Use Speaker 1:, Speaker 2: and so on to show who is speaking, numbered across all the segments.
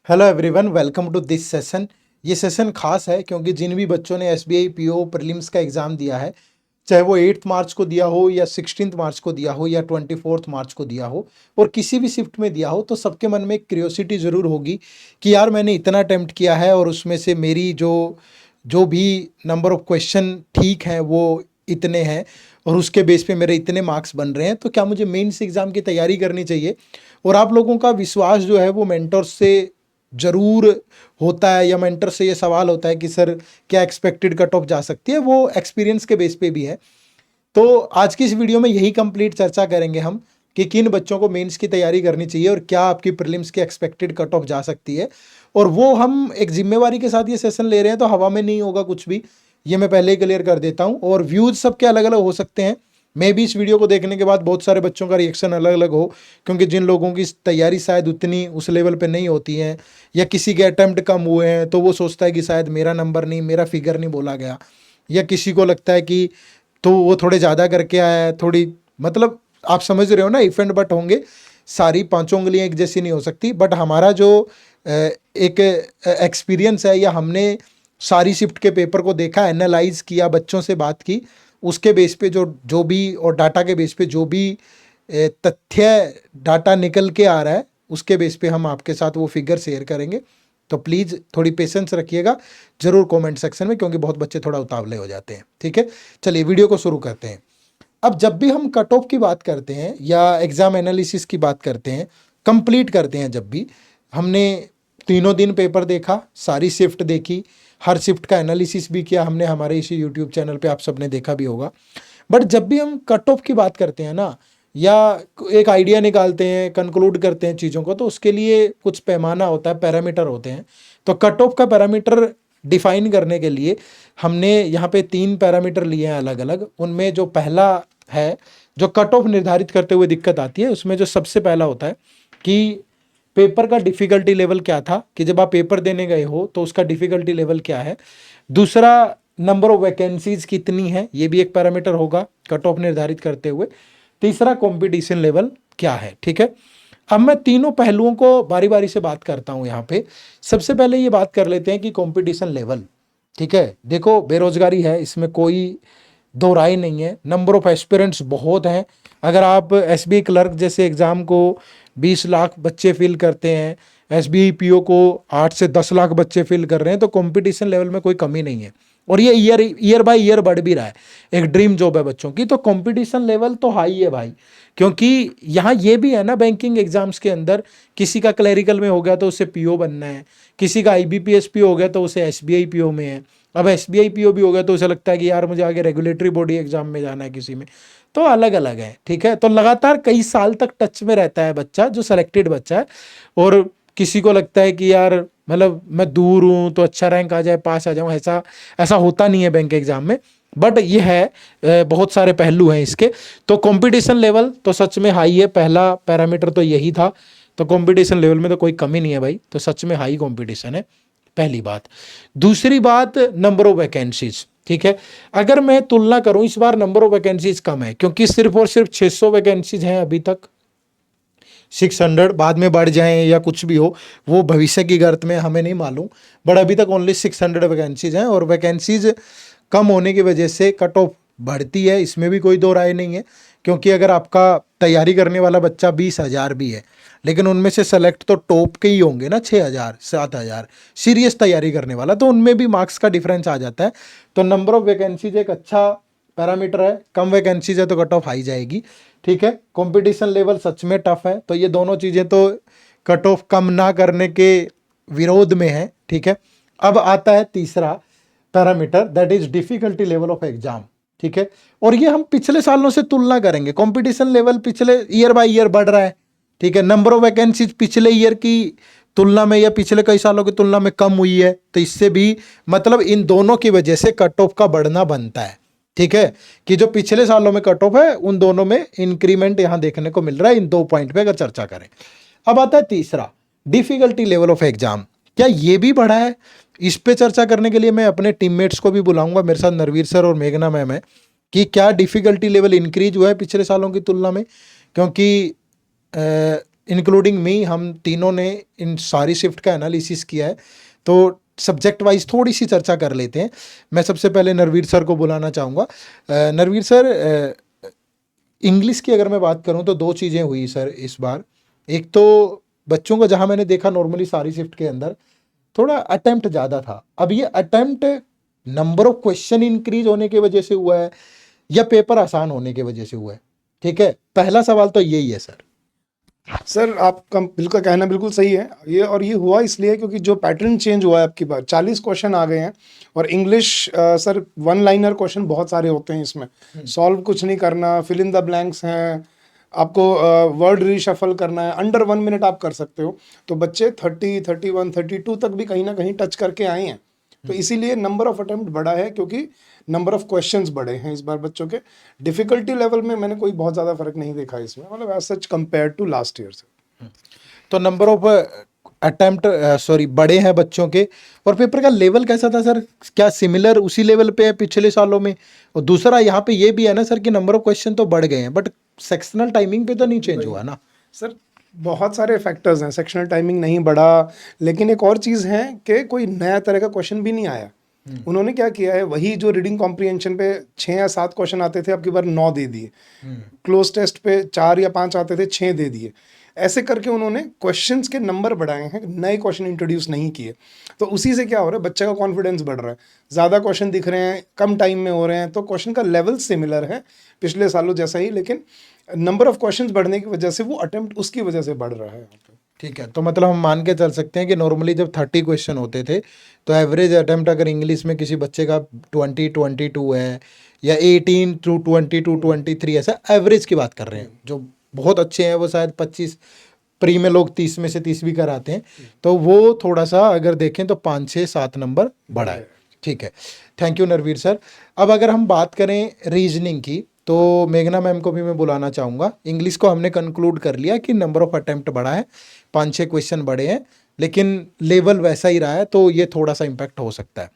Speaker 1: Hello everyone, welcome to this session. ये session खास है क्योंकि जिन भी बच्चों ने एसबीआई पीओ प्रीलिम्स का एग्ज़ाम दिया है, चाहे वो 8 मार्च को दिया हो या 16 मार्च को दिया हो या 24 मार्च को दिया हो और किसी भी शिफ्ट में दिया हो, तो सबके मन में एक क्यूरियोसिटी ज़रूर होगी कि यार मैंने इतना अटेम्प्ट किया है और उसमें से मेरी जो जो भी नंबर ऑफ़ क्वेश्चन ठीक हैं वो इतने हैं और उसके बेस पे मेरे इतने मार्क्स बन रहे हैं, तो क्या मुझे मेंस एग्ज़ाम की तैयारी करनी चाहिए? और आप लोगों का विश्वास जो है वो मेंटर्स से ज़रूर होता है या मेंटर से ये सवाल होता है कि सर क्या एक्सपेक्टेड कट ऑफ जा सकती है, वो एक्सपीरियंस के बेस पे भी है। तो आज की इस वीडियो में यही कंप्लीट चर्चा करेंगे हम कि किन बच्चों को मेंस की तैयारी करनी चाहिए और क्या आपकी प्रीलिम्स की एक्सपेक्टेड कट ऑफ जा सकती है। और वो हम एक जिम्मेवारी के साथ ये सेशन ले रहे हैं, तो हवा में नहीं होगा कुछ भी, ये मैं पहले ही क्लियर कर देता हूँ। और व्यूज़ सबके अलग अलग हो सकते हैं, मे भी इस वीडियो को देखने के बाद बहुत सारे बच्चों का रिएक्शन अलग अलग हो, क्योंकि जिन लोगों की तैयारी शायद उतनी उस लेवल पे नहीं होती है या किसी के अटेम्प्ट कम हुए हैं तो वो सोचता है कि शायद मेरा नंबर नहीं, मेरा फिगर नहीं बोला गया, या किसी को लगता है कि तो वो थोड़े ज़्यादा करके आया है, थोड़ी मतलब आप समझ रहे हो ना, इफ एंड बट होंगे। सारी पांचों उंगलियां एक जैसी नहीं हो सकती, बट हमारा जो एक एक्सपीरियंस है या हमने सारी शिफ्ट के पेपर को देखा, एनालाइज किया, बच्चों से बात की, उसके बेस पे जो जो भी और डाटा के बेस पे जो भी तथ्य डाटा निकल के आ रहा है, उसके बेस पे हम आपके साथ वो फिगर शेयर करेंगे। तो प्लीज़ थोड़ी पेशेंस रखिएगा ज़रूर कमेंट सेक्शन में, क्योंकि बहुत बच्चे थोड़ा उतावले हो जाते हैं। ठीक है, चलिए वीडियो को शुरू करते हैं। अब जब भी हम कट ऑफ की बात करते हैं या एग्ज़ाम एनालिसिस की बात करते हैं, कंप्लीट करते हैं, जब भी हमने तीनों दिन पेपर देखा, सारी शिफ्ट देखी, हर शिफ्ट का एनालिसिस भी किया हमने, हमारे इसी यूट्यूब चैनल पे आप सबने देखा भी होगा। बट जब भी हम कट ऑफ की बात करते हैं ना, या एक आइडिया निकालते हैं, कंक्लूड करते हैं चीज़ों को, तो उसके लिए कुछ पैमाना होता है, पैरामीटर होते हैं। तो कट ऑफ का पैरामीटर डिफाइन करने के लिए हमने यहाँ पे 3 पैरामीटर लिए हैं अलग अलग। उनमें जो पहला है, जो कट ऑफ निर्धारित करते हुए दिक्कत आती है, उसमें जो सबसे पहला होता है कि पेपर का डिफ़िकल्टी लेवल क्या था, कि जब आप पेपर देने गए हो तो उसका डिफ़िकल्टी लेवल क्या है। दूसरा, नंबर ऑफ वैकेंसीज कितनी है, ये भी एक पैरामीटर होगा कट ऑफ निर्धारित करते हुए। तीसरा, कंपटीशन लेवल क्या है। ठीक है, अब मैं तीनों पहलुओं को बारी बारी से बात करता हूँ यहाँ पे। सबसे पहले ये बात कर लेते हैं कि कंपटीशन लेवल। ठीक है, देखो बेरोजगारी है, इसमें कोई दो राय नहीं है, नंबर ऑफ एस्पिरेंट्स बहुत हैं। अगर आप एसबीआई क्लर्क जैसे एग्ज़ाम को 20 लाख बच्चे फिल करते हैं, एसबीआई पीओ को 8 से 10 लाख बच्चे फिल कर रहे हैं, तो कंपटीशन लेवल में कोई कमी नहीं है। और ये ईयर बाय ईयर बढ़ भी रहा है, एक ड्रीम जॉब है बच्चों की, तो कंपटीशन लेवल तो हाई है भाई। क्योंकि यहाँ ये भी है ना, बैंकिंग एग्जाम्स के अंदर किसी का क्लरिकल में हो गया तो उसे पीओ बनना है, किसी का आईबीपीएस पीओ हो गया तो उसे एसबीआई पीओ में है, अब एसबीआई पीओ भी हो गया तो उसे लगता है कि यार मुझे आगे रेगुलेटरी बॉडी एग्जाम में जाना है किसी में। तो अलग अलग है। ठीक है, तो लगातार कई साल तक टच में रहता है बच्चा, जो सेलेक्टेड बच्चा है। और किसी को लगता है कि यार मतलब मैं दूर हूँ तो अच्छा रैंक आ जाए, पास आ जाऊँ, ऐसा ऐसा होता नहीं है बैंक एग्जाम में। बट ये है, बहुत सारे पहलू हैं इसके। तो कंपटीशन लेवल तो सच में हाई है, पहला पैरामीटर तो यही था। तो कंपटीशन लेवल में तो कोई कमी नहीं है भाई, तो सच में हाई कंपटीशन है, पहली बात। दूसरी बात, नंबर ऑफ वैकेंसीज। ठीक है, अगर मैं तुलना करूं, इस बार नंबर ऑफ वैकेंसीज कम है, क्योंकि सिर्फ और सिर्फ 600 वैकेंसीज हैं अभी तक। 600 बाद में बढ़ जाएं या कुछ भी हो, वो भविष्य की गर्त में हमें नहीं मालूम। बट अभी तक ओनली 600 वैकेंसीज हैं, और वैकेंसीज कम होने की वजह से कट ऑफ बढ़ती है, इसमें भी कोई दो राय नहीं है। क्योंकि अगर आपका तैयारी करने वाला बच्चा 20,000 भी है, लेकिन उनमें से सेलेक्ट तो टॉप के ही होंगे ना, 6,000 7,000 सीरियस तैयारी करने वाला, तो उनमें भी मार्क्स का डिफरेंस आ जाता है। तो नंबर ऑफ वैकेंसीज एक अच्छा पैरामीटर है, कम वैकेंसीज है तो कट ऑफ हाई जाएगी। ठीक है, कंपटीशन लेवल सच में टफ है, तो ये दोनों चीज़ें तो कट ऑफ कम ना करने के विरोध में है। ठीक है, अब आता है तीसरा parameter, that is difficulty level of exam. ठीक है, और ये हम पिछले सालों से तुलना करेंगे, कंपटीशन लेवल पिछले ईयर बाय ईयर बढ़ रहा है। ठीक है, नंबर ऑफ वैकेंसीज पिछले ईयर की तुलना में या पिछले कई सालों की तुलना में कम हुई है, तो इससे भी मतलब इन दोनों की वजह से कट ऑफ का बढ़ना बनता है। ठीक है, कि जो पिछले सालों में कट ऑफ है, उन दोनों में इंक्रीमेंट यहां देखने को मिल रहा है, इन 2 पॉइंट पे अगर चर्चा करें। अब आता है तीसरा, डिफिकल्टी लेवल ऑफ एग्जाम। क्या ये भी बढ़ा है? इस पे चर्चा करने के लिए मैं अपने टीममेट्स को भी बुलाऊंगा, मेरे साथ नरवीर सर और मेघना मैम है, कि क्या डिफिकल्टी लेवल इंक्रीज हुआ है पिछले सालों की तुलना में। क्योंकि इंक्लूडिंग मी, हम तीनों ने इन सारी शिफ्ट का एनालिसिस किया है, तो सब्जेक्ट वाइज थोड़ी सी चर्चा कर लेते हैं। मैं सबसे पहले नरवीर सर को बुलाना चाहूँगा। नरवीर सर, इंग्लिश की अगर मैं बात करूँ तो दो चीज़ें हुई सर इस बार। एक तो बच्चों को जहाँ मैंने देखा नॉर्मली सारी शिफ्ट के अंदर थोड़ा अटेम्प्ट ज़्यादा था। अब ये attempt number of question increase होने की वजह से हुआ है या पेपर आसान होने की वजह से हुआ है? ठीक है, पहला सवाल तो यही है सर।
Speaker 2: सर आपका बिल्कुल कहना बिल्कुल सही है। ये हुआ इसलिए क्योंकि जो पैटर्न चेंज हुआ है आपकी बार 40 क्वेश्चन आ गए हैं और English sir one liner question बहुत सारे होते हैं इसमें, सॉल्व कुछ नहीं करना, फिल इन द ब्लैंक्स हैं, आपको वर्ड रीशफल करना है, अंडर 1 मिनट आप कर सकते हो। तो बच्चे 30, 31, 32 तक भी कहीं ना कहीं टच करके आए हैं। तो इसीलिए नंबर ऑफ अटेम्प्ट बढ़ा है क्योंकि नंबर ऑफ क्वेश्चंस बढ़े हैं इस बार बच्चों के। डिफिकल्टी लेवल में मैंने कोई बहुत ज़्यादा फर्क नहीं देखा इसमें, मतलब as such compare to last year से।
Speaker 1: तो नंबर ऑफ अटेम्प्ट बड़े हैं बच्चों के, और पेपर का लेवल कैसा था सर? क्या सिमिलर उसी लेवल पे है पिछले सालों में? और दूसरा यहाँ पे ये भी है ना सर कि नंबर ऑफ क्वेश्चन तो बढ़ गए हैं बट सेक्शनल टाइमिंग पे तो नहीं चेंज हुआ ना?
Speaker 2: सर बहुत सारे फैक्टर्स हैं, सेक्शनल टाइमिंग नहीं बढ़ा, लेकिन एक और चीज़ है कि कोई नया तरह का क्वेश्चन भी नहीं आया। उन्होंने क्या किया है, वही जो रीडिंग कॉम्प्रिहेंशन पे 6 या 7 क्वेश्चन आते थे, अब की बार 9 दे दिए। क्लोज टेस्ट पे 4 या 5 आते थे, 6 दे दिए। ऐसे करके उन्होंने क्वेश्चंस के नंबर बढ़ाए हैं, नए क्वेश्चन इंट्रोड्यूस नहीं किए। तो उसी से क्या हो रहा है, बच्चे का कॉन्फिडेंस बढ़ रहा है, ज़्यादा क्वेश्चन दिख रहे हैं, कम टाइम में हो रहे हैं, तो क्वेश्चन का लेवल सिमिलर है पिछले सालों जैसा ही, लेकिन नंबर ऑफ क्वेश्चंस बढ़ने की वजह से वो अटेम्प्ट उसकी वजह से बढ़ रहा है।
Speaker 1: ठीक है, तो मतलब हम मान के चल सकते हैं कि नॉर्मली जब 30 क्वेश्चन होते थे तो एवरेज अटेम्प्ट अगर इंग्लिश में किसी बच्चे का 22 है या 18 टू 22 23, ऐसा एवरेज की बात कर रहे हैं। जो बहुत अच्छे हैं वो शायद 25, प्री में लोग 30 में से 30 भी कराते हैं, तो वो थोड़ा सा अगर देखें तो 5, 6, 7 नंबर बढ़ा है। ठीक है, थैंक यू नरवीर सर। अब अगर हम बात करें रीजनिंग की तो मेघना मैम को भी मैं बुलाना चाहूँगा। इंग्लिश को हमने कंक्लूड कर लिया कि नंबर ऑफ अटेम्प्ट बढ़ा है, 5-6 क्वेश्चन बढ़े हैं, लेकिन लेवल वैसा ही रहा है, तो ये थोड़ा सा इम्पैक्ट हो सकता है।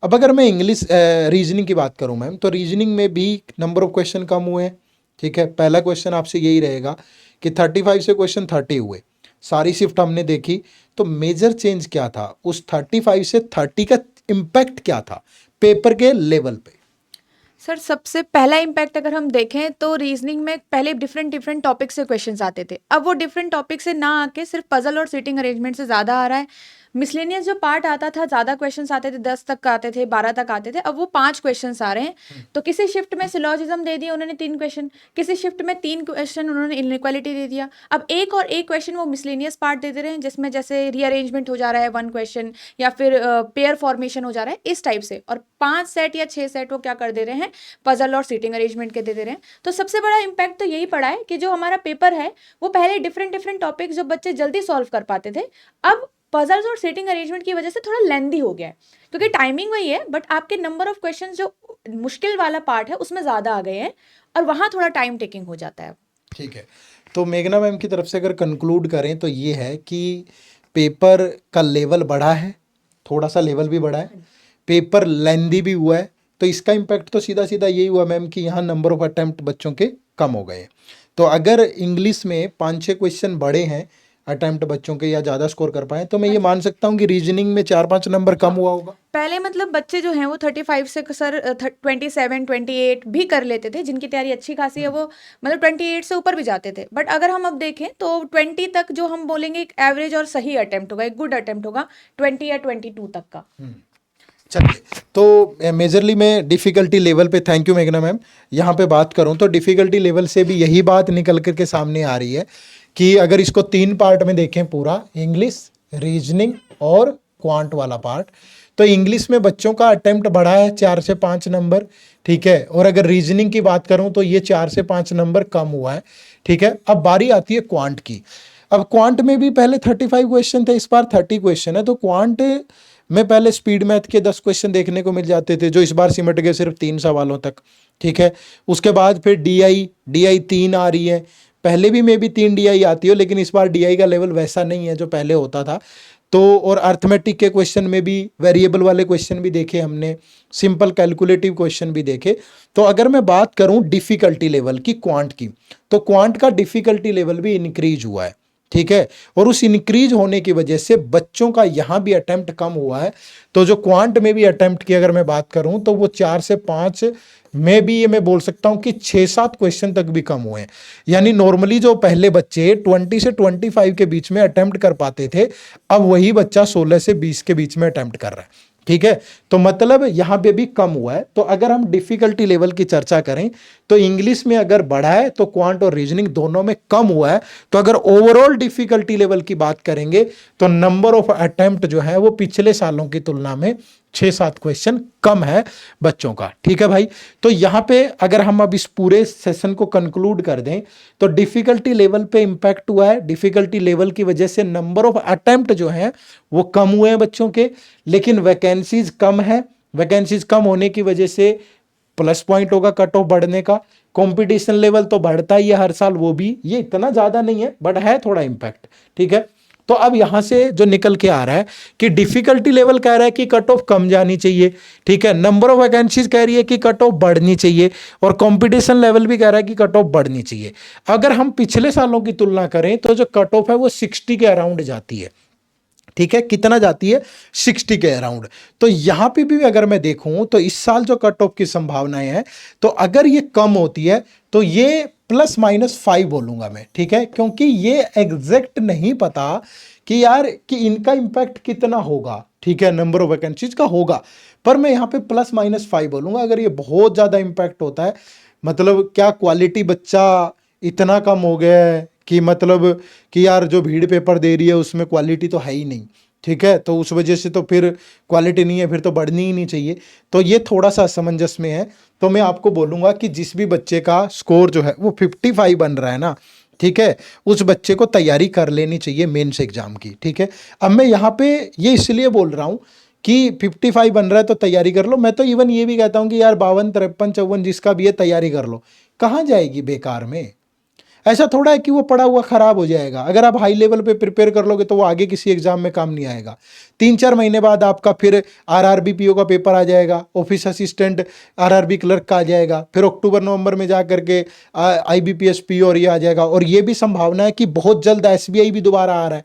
Speaker 1: अब अगर मैं इंग्लिश रीजनिंग की बात करूँ मैम, तो रीजनिंग में भी नंबर ऑफ क्वेश्चन कम हुए हैं। ठीक है, पहला क्वेश्चन आपसे यही रहेगा कि 35 से क्वेश्चन 30 हुए। सारी शिफ्ट हमने देखी, तो मेजर चेंज क्या था? उस 35 से 30 का इम्पैक्ट क्या था पेपर के लेवल पे?
Speaker 3: सर सबसे पहला इम्पैक्ट अगर हम देखें तो रीजनिंग में पहले डिफरेंट डिफरेंट टॉपिक से क्वेश्चंस आते थे, अब वो डिफरेंट टॉपिक से ना आके सिर्फ पजल और सीटिंग अरेंजमेंट से ज़्यादा आ रहा है। मिसलेनियस जो पार्ट आता था, ज़्यादा क्वेश्चंस आते थे, 10 तक आते थे, 12 तक आते थे, अब वो 5 क्वेश्चंस आ रहे हैं। तो किसी शिफ्ट में सिलॉजिज्म दे दिया उन्होंने 3 क्वेश्चन, किसी शिफ्ट में 3 क्वेश्चन उन्होंने इनइक्वालिटी दे दिया। अब एक और एक क्वेश्चन वो मिसलेनियस पार्ट दे दे रहे हैं, जिसमें जैसे रीअरेंजमेंट हो जा रहा है 1 क्वेश्चन, या फिर पेयर फॉर्मेशन हो जा रहा है इस टाइप से। और 5 सेट या 6 सेट वो क्या कर दे रहे हैं, पजल और सीटिंग अरेंजमेंट के दे रहे हैं। तो सबसे बड़ा इम्पैक्ट तो यही पड़ा है कि जो हमारा पेपर है वो पहले डिफरेंट डिफरेंट टॉपिक्स जो बच्चे जल्दी सॉल्व कर पाते थे, अब पजल्स और सीटिंग अरेंजमेंट की वजह से थोड़ा लेंदी हो गया है, क्योंकि टाइमिंग वही है बट आपके नंबर ऑफ क्वेश्चंस जो मुश्किल वाला पार्ट है उसमें ज़्यादा आ गए हैं और वहाँ थोड़ा टाइम टेकिंग हो जाता है।
Speaker 1: ठीक है, तो मेघना मैम की तरफ से अगर कंक्लूड करें तो ये है कि पेपर का लेवल बढ़ा है, थोड़ा सा लेवल भी बढ़ा है, पेपर लेंदी भी हुआ है, तो इसका इम्पैक्ट तो सीधा सीधा यही हुआ मैम कि यहाँ नंबर ऑफ अटेम्प्ट बच्चों के कम हो गए। तो अगर इंग्लिश में 5-6 क्वेश्चन बढ़े हैं अटेम्प्ट बच्चों के या ज़्यादा स्कोर कर पाए, तो मैं ये मान सकता हूँ कि रीजनिंग में 4-5 नंबर कम हुआ होगा।
Speaker 3: पहले मतलब बच्चे जो हैं वो 35 से सर 27, 28 भी कर लेते थे, जिनकी तैयारी अच्छी खासी है वो मतलब 28 से ऊपर भी जाते थे। बट अगर हम अब देखें तो 20 तक जो हम बोलेंगे एक एवरेज और सही अटेम्प्ट होगा, एक गुड अटेम्प्ट होगा 20 या 22 तक का।
Speaker 1: चलिए, तो मेजरली मैं डिफ़िकल्टी लेवल पे, थैंक यू मेघना मैम, यहाँ पे बात करूँ तो डिफ़िकल्टी लेवल से भी यही बात निकल कर के सामने आ रही है कि अगर इसको 3 पार्ट में देखें, पूरा इंग्लिश, रीजनिंग और क्वांट वाला पार्ट, तो इंग्लिश में बच्चों का अटेम्प्ट बढ़ा है 4 से 5 नंबर। ठीक है, और अगर रीजनिंग की बात करूँ तो ये 4 से 5 नंबर कम हुआ है। ठीक है, अब बारी आती है क्वांट की। अब क्वांट में भी पहले 35 क्वेश्चन थे, इस बार 30 क्वेश्चन है। तो क्वांट में पहले स्पीड मैथ के 10 क्वेश्चन देखने को मिल जाते थे, जो इस बार सिमट गए सिर्फ 3 सवालों तक। ठीक है, उसके बाद फिर डी आई 3 आ रही है, पहले भी मे भी 3 DI आती हो, लेकिन इस बार DI का लेवल वैसा नहीं है जो पहले होता था। तो और अर्थमेटिक के क्वेश्चन में भी वेरिएबल वाले क्वेश्चन भी देखे हमने, सिंपल कैलकुलेटिव क्वेश्चन भी देखे। तो अगर मैं बात करूं डिफ़िकल्टी लेवल की क्वांट की, तो क्वांट का डिफ़िकल्टी लेवल भी इंक्रीज हुआ है। ठीक है, और उस इंक्रीज होने की वजह से बच्चों का यहाँ भी अटेम्प्ट कम हुआ है। तो जो क्वांट में भी अटेम्प्ट की अगर मैं बात करूं तो वो 4 से 5 में भी, ये मैं बोल सकता हूं कि 6-7 क्वेश्चन तक भी कम हुए हैं। यानी नॉर्मली जो पहले बच्चे 20 से 25 के बीच में अटेम्प्ट कर पाते थे, अब वही बच्चा 16 से 20 के बीच में अटेम्प्ट कर रहा है। ठीक है, तो मतलब यहाँ पे भी कम हुआ है। तो अगर हम डिफिकल्टी लेवल की चर्चा करें तो इंग्लिश में अगर बढ़ा है तो क्वांट और रीजनिंग दोनों में कम हुआ है। तो अगर ओवरऑल डिफिकल्टी लेवल की बात करेंगे तो नंबर ऑफ अटेम्प्ट जो है वो पिछले सालों की तुलना में 6-7 क्वेश्चन कम है बच्चों का। ठीक है भाई, तो यहाँ पे अगर हम अब इस पूरे सेशन को कंक्लूड कर दें तो डिफिकल्टी लेवल पे इंपैक्ट हुआ है। डिफिकल्टी लेवल की वजह से नंबर ऑफ अटेम्प्ट जो हैं वो कम हुए हैं बच्चों के, लेकिन वैकेंसीज कम है। वैकेंसीज कम होने की वजह से प्लस पॉइंट होगा कट ऑफ बढ़ने का। कंपटीशन लेवल तो बढ़ता ही है हर साल, वो भी ये इतना ज्यादा नहीं है बट है थोड़ा इंपैक्ट। ठीक है, तो अब यहां से जो निकल के आ रहा है कि डिफिकल्टी लेवल कह रहा है कि कट ऑफ कम जानी चाहिए। ठीक है, नंबर ऑफ वैकेंसीज कह रही है कि कट ऑफ बढ़नी चाहिए, और कंपटीशन लेवल भी कह रहा है कि कट ऑफ बढ़नी चाहिए। अगर हम पिछले सालों की तुलना करें तो जो कट ऑफ है वो 60 के अराउंड जाती है। ठीक है, कितना जाती है? 60 के अराउंड। तो यहां पे भी अगर मैं देखूं तो इस साल जो कट ऑफ की संभावनाएं हैं, तो अगर ये कम होती है तो ये ±5 बोलूंगा मैं। ठीक है, क्योंकि ये एग्जैक्ट नहीं पता कि यार कि इनका इंपैक्ट कितना होगा। ठीक है, नंबर ऑफ वैकेंसीज का होगा, पर मैं यहाँ पे ±5 बोलूंगा। अगर ये बहुत ज्यादा इंपैक्ट होता है, मतलब क्या क्वालिटी बच्चा इतना कम हो गया है कि मतलब कि यार जो भीड़ पेपर दे रही है उसमें क्वालिटी तो है ही नहीं। ठीक है, तो उस वजह से तो फिर क्वालिटी नहीं है, फिर तो बढ़नी ही नहीं चाहिए। तो ये थोड़ा सा असमंजस में है। तो मैं आपको बोलूँगा कि जिस भी बच्चे का स्कोर जो है वो 55 बन रहा है ना, ठीक है, उस बच्चे को तैयारी कर लेनी चाहिए मेंस एग्जाम की। ठीक है, अब मैं यहाँ पे ये इसलिए बोल रहा हूँ कि 55 बन रहा है तो तैयारी कर लो। मैं तो इवन ये भी कहता हूँ कि यार 52, 53, 54 जिसका भी है तैयारी कर लो। कहाँ जाएगी बेकार में? ऐसा थोड़ा है कि वो पढ़ा हुआ खराब हो जाएगा। अगर आप हाई लेवल पे प्रिपेयर कर लोगे तो वो आगे किसी एग्जाम में काम नहीं आएगा। 3-4 महीने बाद आपका फिर आरआरबी पीओ का पेपर आ जाएगा, ऑफिस असिस्टेंट आरआरबी क्लर्क का आ जाएगा, फिर अक्टूबर नवंबर में जा करके आईबीपीएस पीओ और ये आ जाएगा। और ये भी संभावना है कि बहुत जल्द एसबीआई भी दोबारा आ रहा है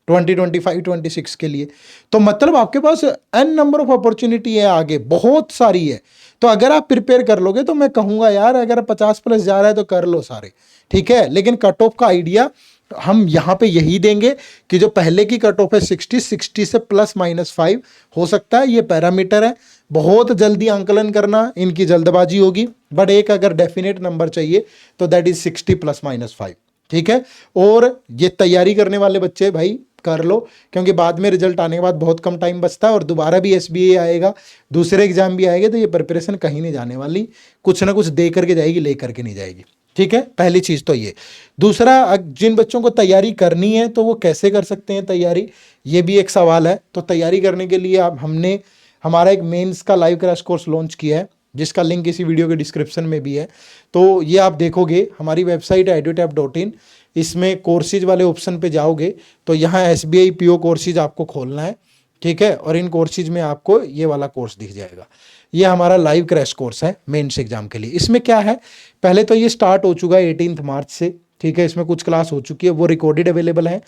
Speaker 1: 2025-26 के लिए। तो मतलब आपके पास एन नंबर ऑफ अपॉर्चुनिटी है, आगे बहुत सारी है। तो अगर आप प्रिपेयर कर लोगे तो मैं कहूंगा यार अगर 50+ जा रहा है तो कर लो सारे। ठीक है, लेकिन कट ऑफ का आइडिया हम यहाँ पे यही देंगे कि जो पहले की कट ऑफ है 60 से ±5 हो सकता है। ये पैरामीटर है, बहुत जल्दी आंकलन करना इनकी जल्दबाजी होगी, बट एक अगर डेफिनेट नंबर चाहिए तो दैट इज 60 ±5। ठीक है, और ये तैयारी करने वाले बच्चे भाई कर लो, क्योंकि बाद में रिजल्ट आने के बाद बहुत कम टाइम बचता है और दोबारा भी एसबीआई आएगा, दूसरे एग्जाम भी आएंगे, तो ये प्रिपरेशन कहीं नहीं जाने वाली, कुछ ना कुछ दे करके जाएगी, ले करके नहीं जाएगी। ठीक है, पहली चीज तो ये। दूसरा, जिन बच्चों को तैयारी करनी है तो वो कैसे कर सकते हैं तैयारी, ये भी एक सवाल है। तो तैयारी करने के लिए हमने हमारा एक मेंस का लाइव क्रैश कोर्स लॉन्च किया है, जिसका लिंक इसी वीडियो के डिस्क्रिप्शन में भी है। तो ये आप देखोगे, हमारी वेबसाइट है edutap.in, इसमें कोर्सेज वाले ऑप्शन पे जाओगे तो यहाँ एसबीआई पीओ कोर्सेज आपको खोलना है। ठीक है, और इन कोर्सेज में आपको ये वाला कोर्स दिख जाएगा। ये हमारा लाइव क्रैश कोर्स है मेंस एग्जाम के लिए। इसमें क्या है, पहले तो ये स्टार्ट हो चुका है 18 मार्च से। ठीक है, इसमें कुछ क्लास हो चुकी है, वो रिकॉर्डेड अवेलेबल है।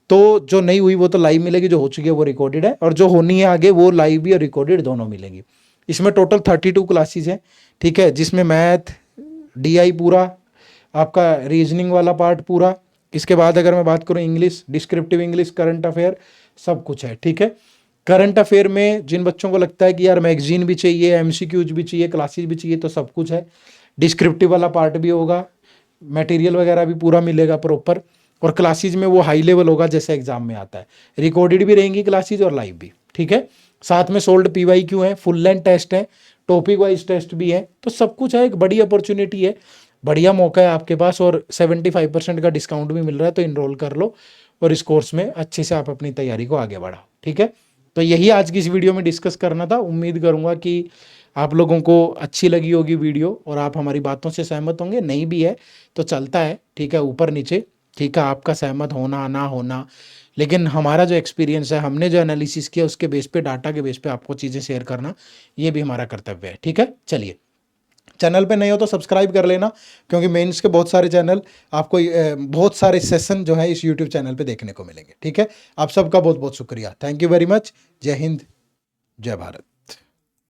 Speaker 1: तो जो नहीं हुई वो तो लाइव मिलेगी, जो हो चुकी है वो रिकॉर्डेड है, और जो होनी है आगे वो लाइव भी और रिकॉर्डेड दोनों मिलेंगी। इसमें टोटल 32 क्लासेज हैं। ठीक है, जिसमें मैथ, डीआई पूरा, आपका रीजनिंग वाला पार्ट पूरा, इसके बाद अगर मैं बात करूं English, descriptive English, current affair, सब कुछ है। ठीक है, करंट अफेयर में जिन बच्चों को लगता है कि यार मैगजीन भी चाहिए, एमसीक्यूज भी चाहिए, क्लासेज भी चाहिए, तो सब कुछ है। डिस्क्रिप्टिव वाला पार्ट भी होगा, मटेरियल वगैरह भी पूरा मिलेगा प्रॉपर, और क्लासेज में वो हाई लेवल होगा जैसे एग्जाम में आता है। रिकॉर्डेड भी रहेंगी क्लासेज और लाइव भी। ठीक है, साथ में सोल्ड पीवाईक्यू है, फुल लेंथ टेस्ट है, टॉपिक वाइज टेस्ट भी है, तो सब कुछ है। एक बड़ी अपॉर्चुनिटी है, बढ़िया मौका है आपके पास, और 75% का डिस्काउंट भी मिल रहा है, तो इनरोल कर लो और इस कोर्स में अच्छे से आप अपनी तैयारी को आगे बढ़ाओ। ठीक है, तो यही आज की इस वीडियो में डिस्कस करना था। उम्मीद करूंगा कि आप लोगों को अच्छी लगी होगी वीडियो और आप हमारी बातों से सहमत होंगे। नहीं भी है तो चलता है, ठीक है, ऊपर नीचे, ठीक है, आपका सहमत होना ना होना, लेकिन हमारा जो एक्सपीरियंस है, हमने जो एनालिसिस किया उसके बेस पे, डाटा के बेस पे आपको चीज़ें शेयर करना, ये भी हमारा कर्तव्य है। ठीक है, चलिए चैनल पे नए हो तो सब्सक्राइब कर लेना, क्योंकि मेंस के बहुत सारे चैनल आपको बहुत सारे सेशन जो है इस यूट्यूब चैनल पे देखने को मिलेंगे। ठीक है, आप सबका बहुत बहुत शुक्रिया। Thank you very much. जय हिंद, जय भारत।